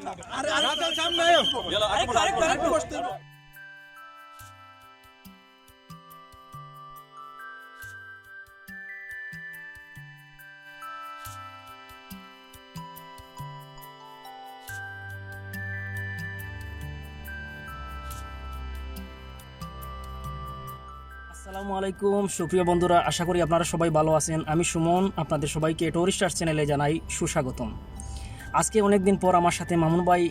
আসসালামু আলাইকুম সুপ্রিয় বন্ধুরা, আশা করি আপনারা সবাই ভালো আছেন। আমি সুমন, আপনাদের সবাইকে টুরিস্টার্স চ্যানেলে জানাই সুস্বাগতম। আজকে অনেক দিন পর আমার সাথে মামুন ভাই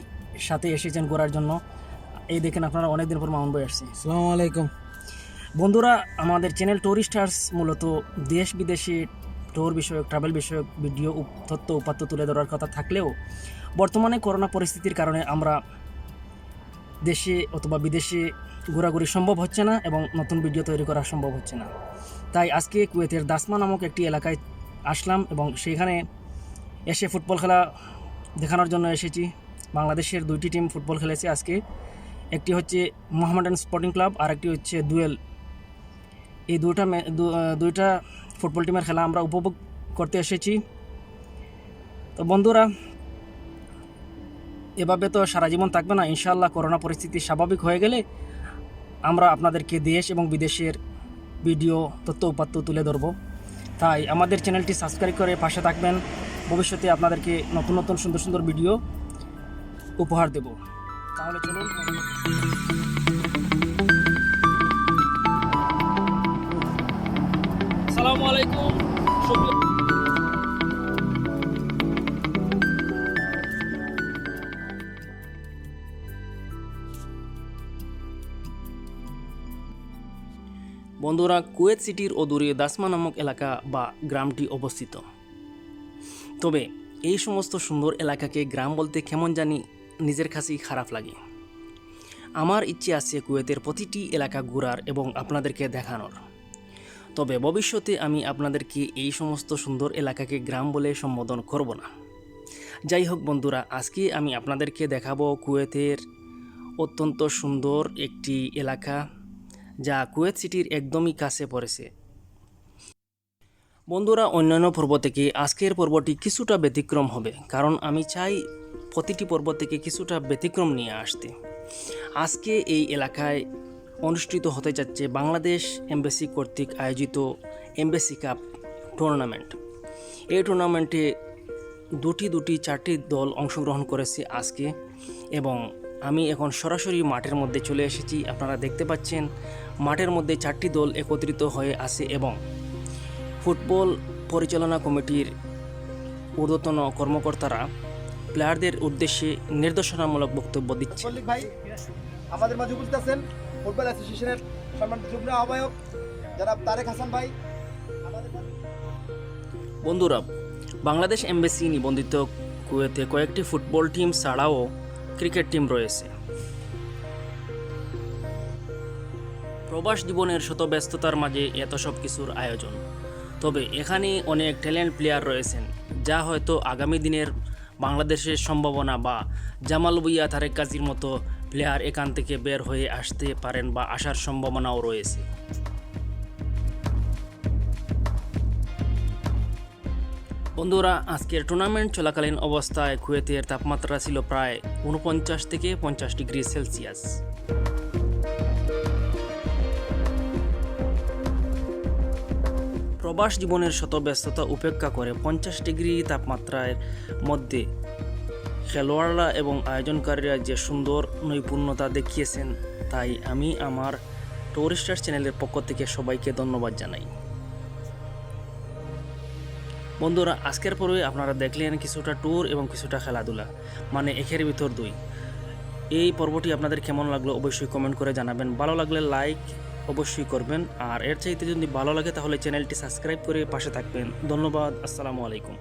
সাথে এসেছেন ঘোরার জন্য। এই দেখেন আপনারা, অনেক দিন পর মামুন ভাই আসছে। আসসালামু আলাইকুম বন্ধুরা, আমাদের চ্যানেল টুরিস্টার্স মূলত দেশ বিদেশে ট্যুর বিষয়ক, ট্রাভেল বিষয়ক ভিডিও, তথ্য উপাত্ত তুলে ধরার কথা থাকলেও বর্তমানে করোনা পরিস্থিতির কারণে আমরা দেশে অথবা বিদেশে ঘোরাঘুরি সম্ভব হচ্ছে না এবং নতুন ভিডিও তৈরি করা সম্ভব হচ্ছে না। তাই আজকে কুয়েতের দাসমা নামক একটি এলাকায় আসলাম এবং সেখানে এসে ফুটবল খেলা দেখানোর জন্য এসেছি। বাংলাদেশের দুইটি টিম ফুটবল খেলেছে আজকে। একটি হচ্ছে মোহামেডান স্পোর্টিং ক্লাব আর একটি হচ্ছে দুয়েল। এই দুইটা ফুটবল টিমের খেলা আমরা উপভোগ করতে এসেছি। তো বন্ধুরা, এভাবে তো সারা জীবন থাকবে না। ইনশাআল্লাহ করোনা পরিস্থিতি স্বাভাবিক হয়ে গেলে আমরা আপনাদেরকে দেশ এবং বিদেশের ভিডিও, তথ্য উপাত্ত তুলে ধরব। তাই আমাদের চ্যানেলটি সাবস্ক্রাইব করে পাশে থাকবেন। ভবিষ্যতে আপনাদেরকে নতুন নতুন সুন্দর সুন্দর ভিডিও উপহার দেব। তাহলে চলুন। আসসালামু আলাইকুম। বন্ধুরা, কুয়েত সিটির অদূরে দাসমা নামক এলাকা বা গ্রামটি অবস্থিত। তবে এই সমস্ত সুন্দর এলাকাকে গ্রাম বলতে কেমন জানি নিজের কাছেই খারাপ লাগে। আমার ইচ্ছে আছে কুয়েতের প্রতিটি এলাকা ঘোরার এবং আপনাদেরকে দেখানোর। তবে ভবিষ্যতে আমি আপনাদেরকে এই সমস্ত সুন্দর এলাকাকে গ্রাম বলে সম্বোধন করব না। যাই হোক বন্ধুরা, আজকে আমি আপনাদেরকে দেখাবো কুয়েতের অত্যন্ত সুন্দর একটি এলাকা, যা কুয়েত সিটির একদমই কাছে পড়েছে। বন্ধুরা, অন্যান্য পর্ব থেকে আজকের পর্বটি কিছুটা ব্যতিক্রম হবে, কারণ আমি চাই প্রতিটি পর্ব থেকে কিছুটা ব্যতিক্রম নিয়ে আসতে। আজকে এই এলাকায় অনুষ্ঠিত হতে যাচ্ছে বাংলাদেশ এমবেসি কর্তৃক আয়োজিত এমবেসি কাপ টুর্নামেন্ট। এই টুর্নামেন্টে চারটি দল অংশগ্রহণ করেছে আজকে, এবং আমি এখন সরাসরি মাঠের মধ্যে চলে এসেছি। আপনারা দেখতে পাচ্ছেন মাঠের মধ্যে চারটি দল একত্রিত হয়ে আছে এবং ফুটবল পরিচালনা কমিটির ঊর্ধ্বতন কর্মকর্তারা প্লেয়ারদের উদ্দেশ্যে নির্দেশনামূলক বক্তব্য দিচ্ছে। ভাই আমাদের মাঝে উপস্থিত আছেন ফুটবল অ্যাসোসিয়েশনের সম্মানিত যুগ্ম আহ্বায়ক জনাব তারেক হাসান ভাই। বন্ধুরা, বাংলাদেশ এমবেসি নিবন্ধিত কুয়েতে কয়েকটি ফুটবল টিম ছাড়াও ক্রিকেট টিম রয়েছে। প্রবাস জীবনের শত ব্যস্ততার মাঝে এত সব কিছুর আয়োজন। তবে এখানে অনেক ট্যালেন্ট প্লেয়ার রয়েছেন, যা হয়তো আগামী দিনের বাংলাদেশের সম্ভাবনা বা জামাল ভুঁইয়া, তারেক কাজীর মতো প্লেয়ার এখান থেকে বের হয়ে আসতে পারেন বা আসার সম্ভাবনাও রয়েছে। বন্ধুরা, আজকের টুর্নামেন্ট চলাকালীন অবস্থায় কুয়েতের তাপমাত্রা ছিল প্রায় 49 থেকে 50 ডিগ্রি সেলসিয়াস। প্রবাস জীবনের শত ব্যস্ততা উপেক্ষা করে 50 ডিগ্রি তাপমাত্রার মধ্যে খেলোয়াড়রা এবং আয়োজনকারীরা যে সুন্দর নৈপুণ্যতা দেখিয়েছেন, তাই আমি আমার টুরিস্টার্স চ্যানেলের পক্ষ থেকে সবাইকে ধন্যবাদ জানাই। বন্ধুরা, আজকের পরে আপনারা দেখলেন কিছুটা ট্যুর এবং কিছুটা খেলাধুলা, মানে একের ভিতর দুই। এই পর্বটি আপনাদের কেমন লাগলো অবশ্যই কমেন্ট করে জানাবেন। ভালো লাগলে লাইক অবশ্যই করবেন, আর এর চাইতে যদি ভালো লাগে তাহলে চ্যানেলটি সাবস্ক্রাইব করে পাশে থাকবেন। ধন্যবাদ। আসসালামু আলাইকুম।